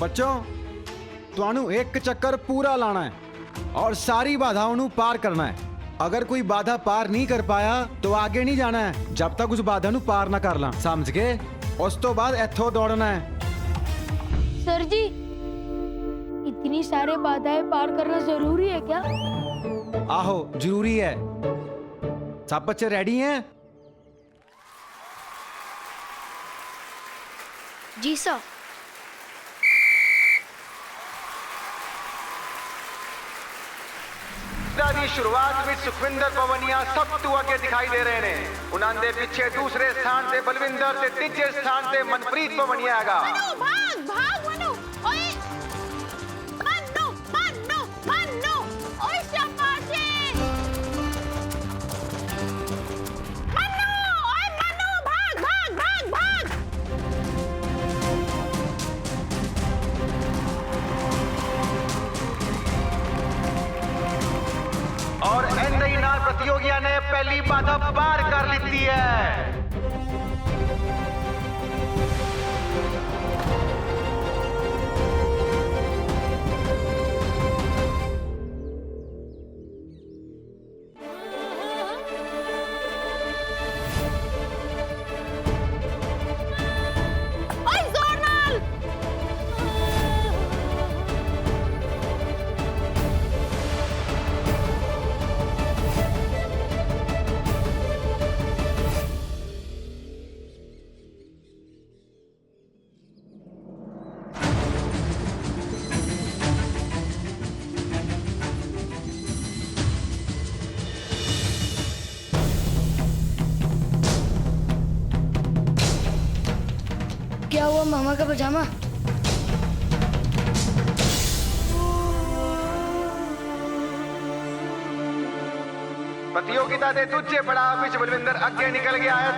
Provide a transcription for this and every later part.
बच्चों ਤੁਹਾਨੂੰ एक चक्कर पूरा लाना है और सारी बाधाओं ਨੂੰ पार करना है। अगर कोई बाधा पार नहीं कर पाया तो आगे नहीं जाना है जब तक उस बाधा ਨੂੰ पार ना कर ला, समझ गए? उस तो बाद इथों दौड़ना है। सर जी, इतनी सारे बाधाएं पार करना जरूरी है क्या? आहो जरूरी है। सब बच्चे रेडी हैं? जी सर। ਦੀ ਸ਼ੁਰੂਆਤ ਵਿੱਚ ਸੁਖਵਿੰਦਰ ਪਵਨੀਆ ਸਭ ਤੋਂ ਅੱਗੇ ਦਿਖਾਈ ਦੇ ਰਹੇ ਨੇ। ਉਹਨਾਂ ਦੇ ਪਿੱਛੇ ਦੂਸਰੇ ਸਥਾਨ ਤੇ ਬਲਵਿੰਦਰ ਤੇ ਤੀਜੇ ਸਥਾਨ ਤੇ ਮਨਪ੍ਰੀਤ ਪਵਨੀਆ ਹੈਗਾ। मनु भाग भाग मनु। ओए मनु मनु मनु। ओए शाबाशी मनु। ओए मनु भाग भाग भाग भाग। और ऐसे ही नाल प्रतियोगिया ने पहली बाधा पार कर ली है। ओए जोर नाल। क्या हुआ मामा का पजामा? प्रतियोगिता के दूसरे पड़ाव में बलविंदर अगे निकल गया है।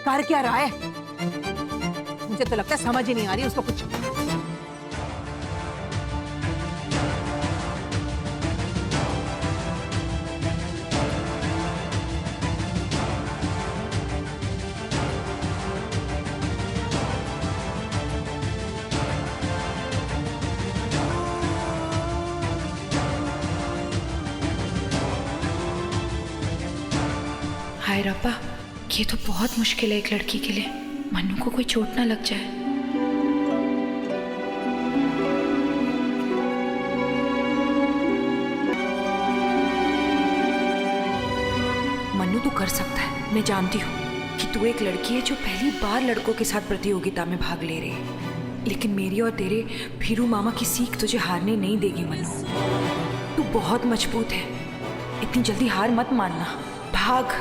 कर क्या रहा है? मुझे तो लगता है समझ ही नहीं आ रही उसको कुछ। हाय रब्बा, ये तो बहुत मुश्किल है एक लड़की के लिए। मन्नू को कोई चोट ना लग जाए। मन्नू तू कर सकता है। मैं जानती हूँ कि तू एक लड़की है जो पहली बार लड़कों के साथ प्रतियोगिता में भाग ले रही है, लेकिन मेरी और तेरे भीरू मामा की सीख तुझे हारने नहीं देगी मन्नू। तू बहुत मजबूत है, इतनी जल्दी हार मत मानना। भाग।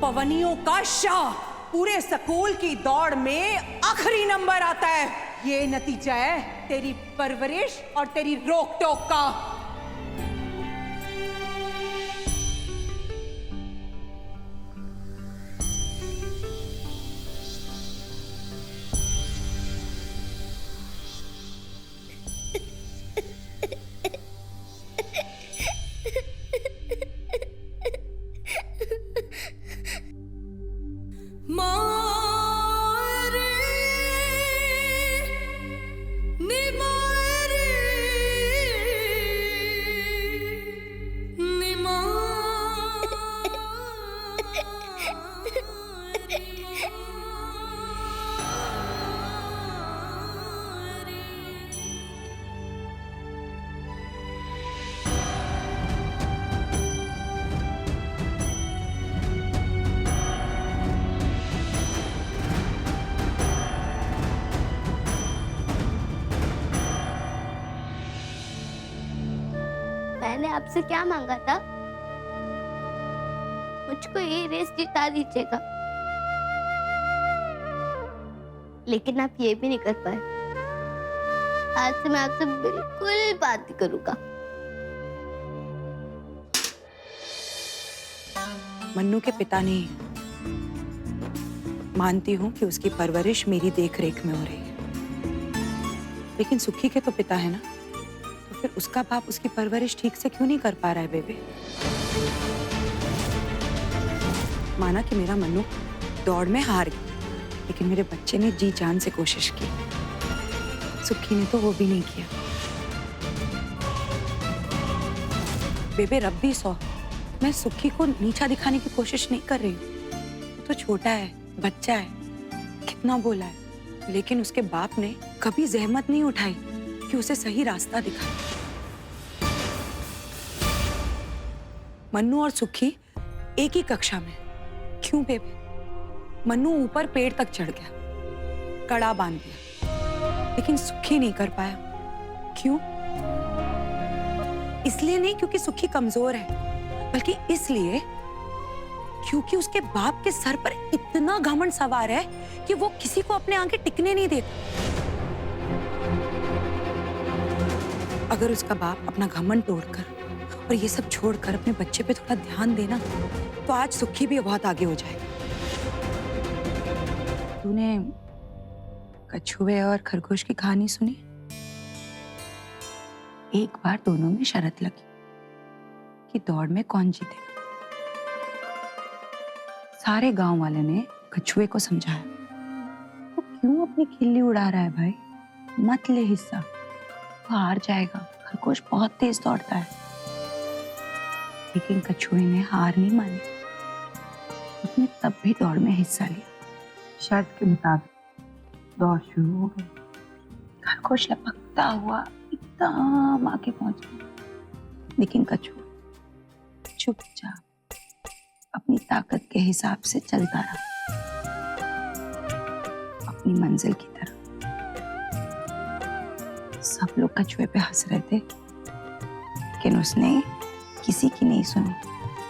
पवनियों का शाह पूरे स्कूल की दौड़ में आखिरी नंबर आता है। ये नतीजा है तेरी परवरिश और तेरी रोक टोक का। आपसे क्या मांगा था? मुझको ये रेस जिता दीजिएगा। लेकिन आप ये भी नहीं कर पाए। आज से मैं आपसे बिल्कुल बात नहीं करूंगा। मन्नू के पिता नहीं है। मानती हूँ कि उसकी परवरिश मेरी देखरेख में हो रही है, लेकिन सुखी के तो पिता है ना, तो फिर उसका बाप उसकी परवरिश ठीक से क्यों नहीं कर पा रहा है बेबे? माना कि मेरा मन्नू दौड़ में हार गया, लेकिन मेरे बच्चे ने जी जान से कोशिश की। सुखी ने तो वो भी नहीं किया। बेबे रब्बी सौ, मैं सुखी को नीचा दिखाने की कोशिश नहीं कर रही हूँ। वो तो छोटा है, बच्चा है, कितना बोला है, लेकिन उसके बाप ने कभी जहमत नहीं उठाई कि उसे सही रास्ता दिखाए। मन्नू और सुखी एक ही कक्षा में। क्यों बेबे? मन्नू ऊपर पेड़ तक चढ़ गया, कड़ा बांध दिया, लेकिन सुखी नहीं कर पाया। क्यों? इसलिए नहीं क्योंकि सुखी कमजोर है, बल्कि इसलिए क्योंकि उसके बाप के सर पर इतना घमंड सवार है कि वो किसी को अपने आगे टिकने नहीं देता। अगर उसका बाप अपना घमंड तोड़कर और ये सब छोड़कर अपने बच्चे पे थोड़ा ध्यान देना, तो आज सुखी भी बहुत आगे हो जाएगा। तूने कछुए और खरगोश की कहानी सुनी? एक बार दोनों में शर्त लगी कि दौड़ में कौन जीतेगा। सारे गांव वाले ने कछुए को समझाया, तो क्यों अपनी खिल्ली उड़ा रहा है भाई, मत ले हिस्सा, वो हार जाएगा, खरगोश बहुत तेज दौड़ता है। लेकिन कछुए ने हार नहीं मानी, उसने तब भी दौड़ में हिस्सा लिया। शर्त के मुताबिक दौड़ शुरू हो गई। खरगोश लपकता हुआ एकदम आगे पहुंच गया, लेकिन कछुआ चुपचाप अपनी ताकत के हिसाब से चलता रहा, अपनी मंजिल की तरफ। सब लोग कछुए पे हंस रहे थे, लेकिन उसने किसी की नहीं सुनी।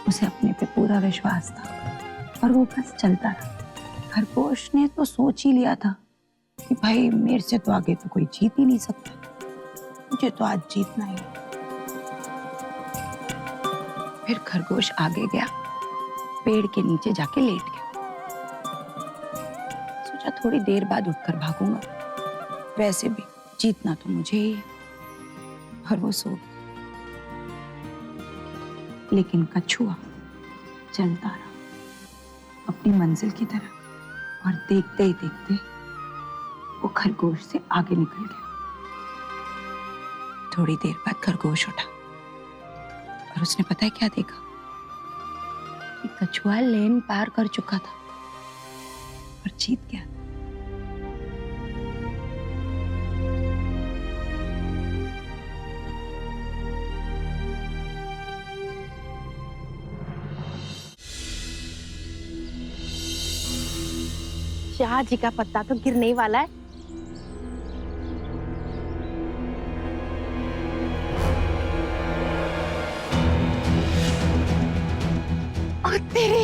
उसे अपने पे पूरा विश्वास था और वो बस चलता रहा। खरगोश ने तो सोच ही लिया था कि भाई मेरे से तो आगे तो कोई जीत ही नहीं सकता, मुझे तो आज जीतना ही। फिर खरगोश आगे गया, पेड़ के नीचे जाके लेट गया। सोचा थोड़ी देर बाद उठकर भागूंगा, वैसे भी जीतना तो मुझे ही है। और वो सो गया। लेकिन कछुआ चलता रहा अपनी मंजिल की तरफ, और देखते ही देखते वो खरगोश से आगे निकल गया। थोड़ी देर बाद खरगोश उठा और उसने पता है क्या देखा? कि कछुआ लेन पार कर चुका था और जीत गया। शाह जी का पत्ता तो गिरने ही वाला है। और तेरे